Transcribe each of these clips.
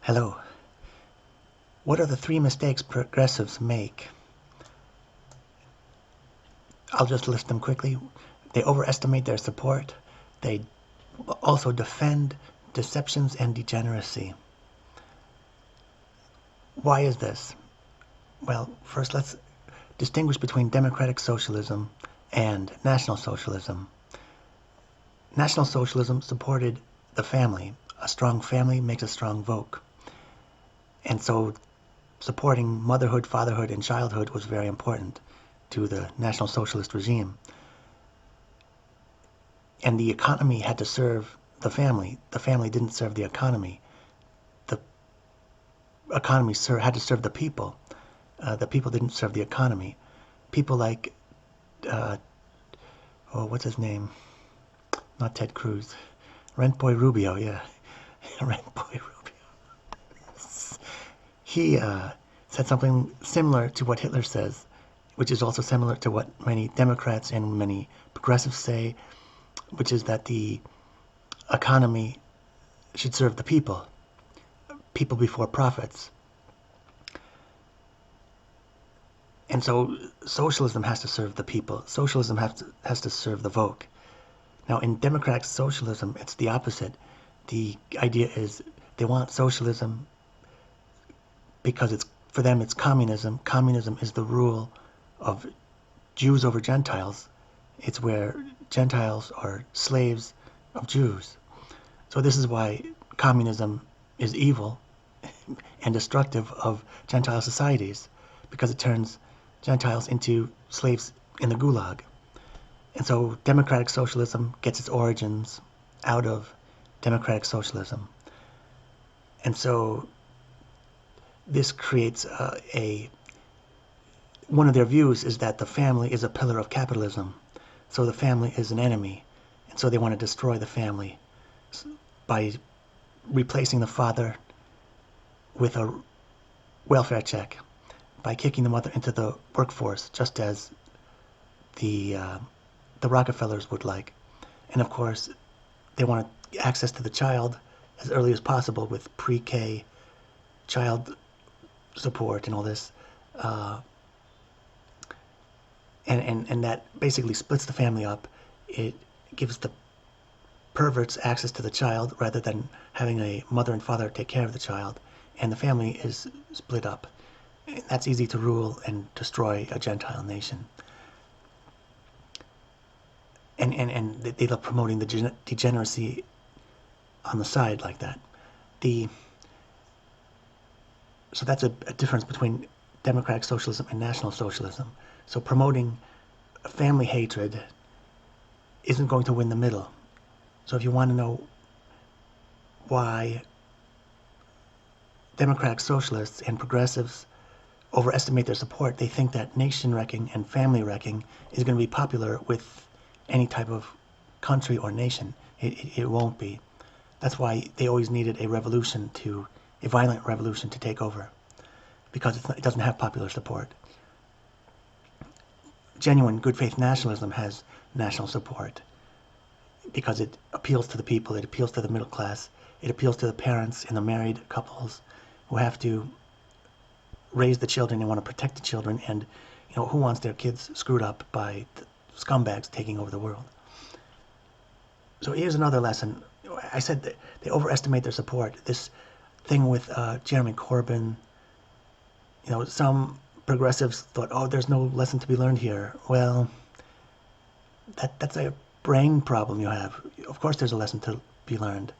Hello. What are the 3 mistakes progressives make? I'll just list them quickly. They overestimate their support. They also defend deceptions and degeneracy. Why is this? Well, first let's distinguish between democratic socialism and National Socialism. National Socialism supported the family. A strong family makes a strong vote. And so supporting motherhood, fatherhood, and childhood was very important to the National Socialist regime. And the economy had to serve the family. The family didn't serve the economy. The economy had to serve the people. The people didn't serve the economy. People like, what's his name? Not Ted Cruz. Rent Boy Rubio, yeah. Rent Boy Rubio. He said something similar to what Hitler says, which is also similar to what many Democrats and many progressives say, which is that the economy should serve the people. People before profits. And so socialism has to serve the people. Socialism has to serve the vote. Now in democratic socialism, it's the opposite. The idea is they want socialism because for them it's communism. Communism is the rule of Jews over Gentiles. It's where Gentiles are slaves of Jews. So this is why communism is evil and destructive of Gentile societies, because it turns Gentiles into slaves in the gulag. And so democratic socialism gets its origins out of democratic socialism. And so this creates one of their views is that the family is a pillar of capitalism. So the family is an enemy. And so they want to destroy the family by replacing the father with a welfare check, by kicking the mother into the workforce, just as the Rockefellers would like. And of course, they want access to the child as early as possible with pre-K child support and all this. And that basically splits the family up. It gives the perverts access to the child rather than having a mother and father take care of the child. And the family is split up. And that's easy to rule and destroy a Gentile nation. And they love promoting the degeneracy on the side like that. So that's a difference between democratic socialism and National Socialism. So promoting family hatred isn't going to win the middle. So if you want to know why democratic socialists and progressives overestimate their support, they think that nation wrecking and family wrecking is going to be popular with any type of country or nation. It won't be. That's why they always needed a violent revolution to take over, because it doesn't have popular support. Genuine good faith nationalism has national support because it appeals to the people, it appeals to the middle class, it appeals to the parents and the married couples who have to raise the children and want to protect the children, and who wants their kids screwed up by the scumbags taking over the world. So here's another lesson. I said that they overestimate their support. This thing with Jeremy Corbyn, some progressives thought, oh, there's no lesson to be learned here. Well, that's a brain problem you have. Of course there's a lesson to be learned.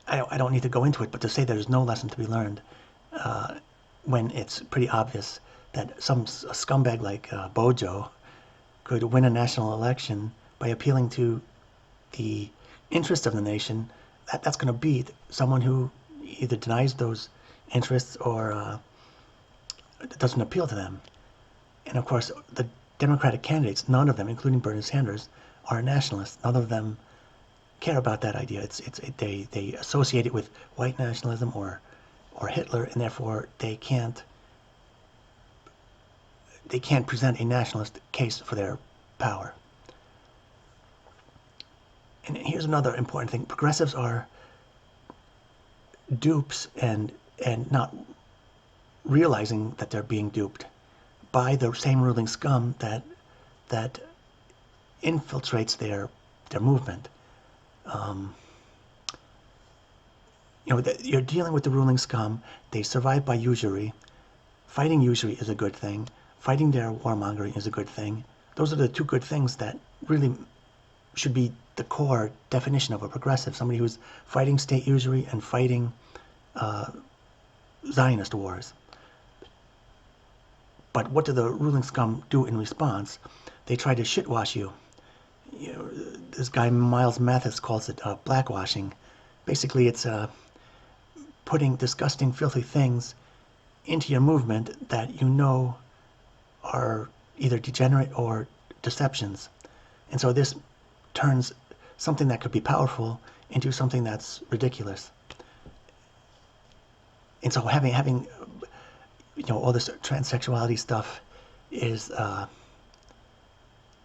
I don't need to go into it, but to say there's no lesson to be learned when it's pretty obvious that a scumbag like Bojo could win a national election by appealing to the interest of the nation, that's going to beat someone who either denies those interests or doesn't appeal to them. And of course, the Democratic candidates, none of them, including Bernie Sanders, are nationalists. None of them care about that idea. They associate it with white nationalism or Hitler, and therefore they can't present a nationalist case for their power. And here's another important thing. Progressives are dupes and not realizing that they're being duped by the same ruling scum that infiltrates their movement. You're dealing with the ruling scum. They survive by usury. Fighting usury is a good thing. Fighting their warmongering is a good thing. Those are the two good things that really should be the core definition of a progressive. Somebody who's fighting state usury and fighting Zionist wars. But what do the ruling scum do in response? They try to shitwash you. This guy Miles Mathis calls it blackwashing. Basically, it's putting disgusting, filthy things into your movement that you know are either degenerate or deceptions. And so this turns something that could be powerful into something that's ridiculous. And so having all this transsexuality stuff is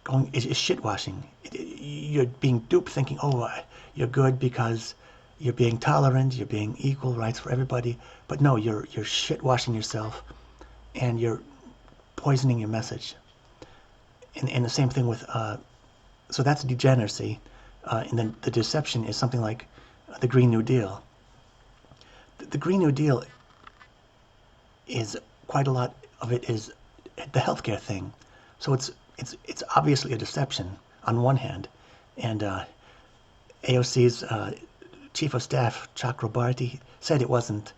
shitwashing. You're being duped, thinking, oh, you're good because you're being tolerant, you're being equal rights for everybody. But no, you're shitwashing yourself, and you're poisoning your message. And the same thing with so that's degeneracy, and then the deception is something like the Green New Deal. The Green New Deal is quite a lot of it is the healthcare thing. So it's obviously a deception on one hand, and AOC's chief of staff Chakrabarti said it wasn't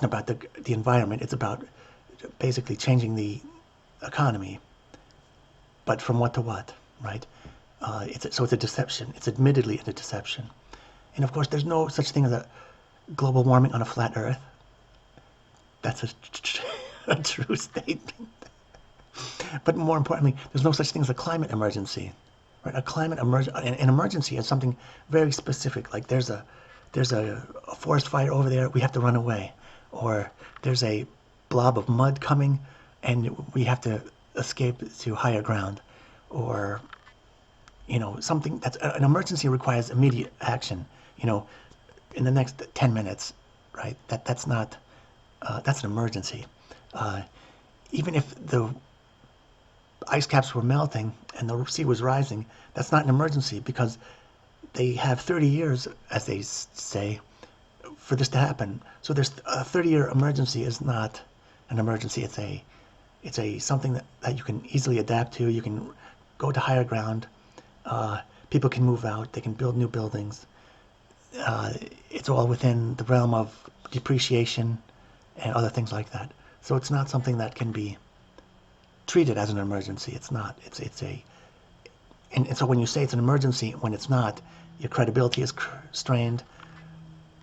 about the environment. It's about basically changing the economy. But from what to what, right? So it's a deception. It's admittedly a deception. And of course, there's no such thing as a global warming on a flat Earth. That's a true statement. But more importantly, there's no such thing as a climate emergency. Right? An emergency is something very specific. Like there's a forest fire over there, we have to run away. Or there's a blob of mud coming, and we have to escape to higher ground. Or something that's an emergency requires immediate action. In the next 10 minutes, right? That's not that's an emergency. Even if the ice caps were melting and the sea was rising, that's not an emergency because they have 30 years, as they say, for this to happen. So there's a 30-year emergency is not an emergency. It's a something that you can easily adapt to. You can go to higher ground. People can move out. They can build new buildings. It's all within the realm of depreciation and other things like that. So it's not something that can be treated as an emergency. It's not. And so when you say it's an emergency, when it's not, your credibility is strained.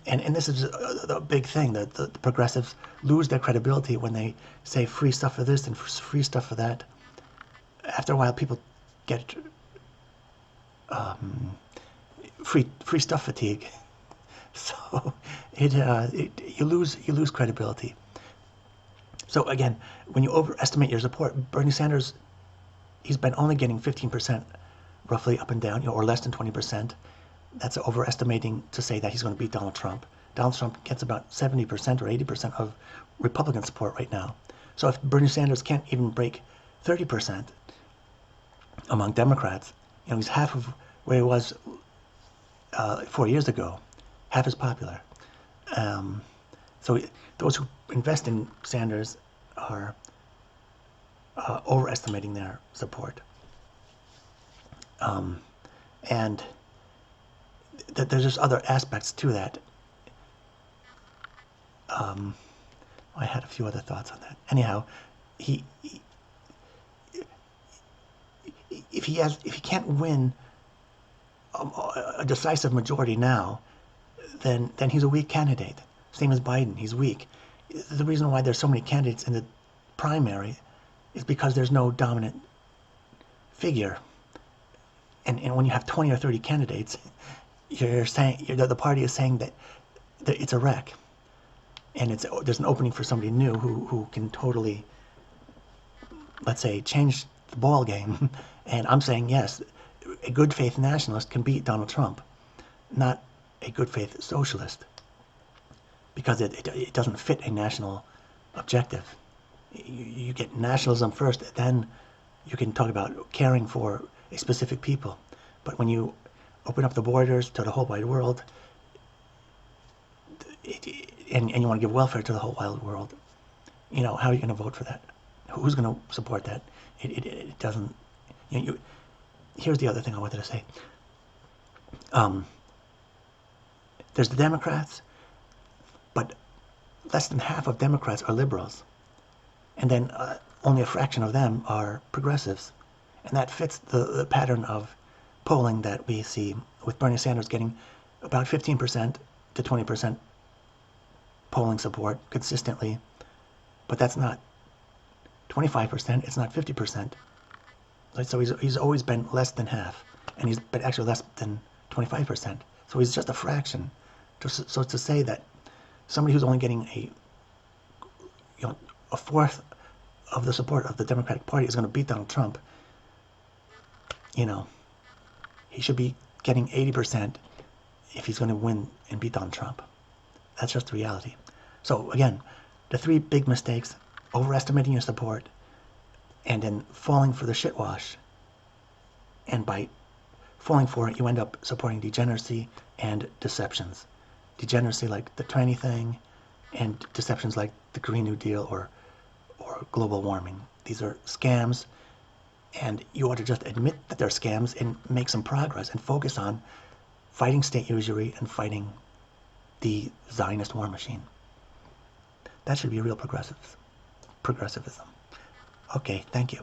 And this is the big thing, that the progressives lose their credibility when they say free stuff for this and free stuff for that. After a while, people get free stuff fatigue. So you lose credibility. So again, when you overestimate your support, Bernie Sanders, he's been only getting 15% roughly up and down, or less than 20%. That's overestimating to say that he's going to beat Donald Trump. Donald Trump gets about 70% or 80% of Republican support right now. So if Bernie Sanders can't even break 30% among Democrats, he's half of where he was 4 years ago, half as popular. So those who invest in Sanders are overestimating their support. And there's just other aspects to that. I had a few other thoughts on that. Anyhow, if he can't win a decisive majority now, then he's a weak candidate. Same as Biden, he's weak. The reason why there's so many candidates in the primary is because there's no dominant figure. And when you have 20 or 30 candidates, the party is saying that it's a wreck, and there's an opening for somebody new who can totally, let's say, change the ball game. And I'm saying yes, a good faith nationalist can beat Donald Trump, not a good faith socialist because it doesn't fit a national objective. You get nationalism first, then you can talk about caring for a specific people. But when you open up the borders to the whole wide world, and you want to give welfare to the whole wide world, you know, how are you going to vote for that? Who's going to support that? It doesn't, you know, here's the other thing I wanted to say. There's the Democrats, but less than half of Democrats are liberals. And then only a fraction of them are progressives. And that fits the pattern of polling that we see with Bernie Sanders getting about 15% to 20% polling support consistently. But that's not 25%, it's not 50%. So he's always been less than half, and he's been actually less than 25%. So he's just a fraction. So to say that somebody who's only getting a fourth of the support of the Democratic Party is going to beat Donald Trump, you know, he should be getting 80% if he's going to win and beat Donald Trump. That's just the reality. So again, the three big mistakes: overestimating your support, and then falling for the shitwash. And by falling for it, you end up supporting degeneracy and deceptions. Degeneracy like the tranny thing, and deceptions like the Green New Deal or global warming. These are scams, and you ought to just admit that they're scams and make some progress and focus on fighting state usury and fighting the Zionist war machine. That should be real progressivism. Okay, thank you.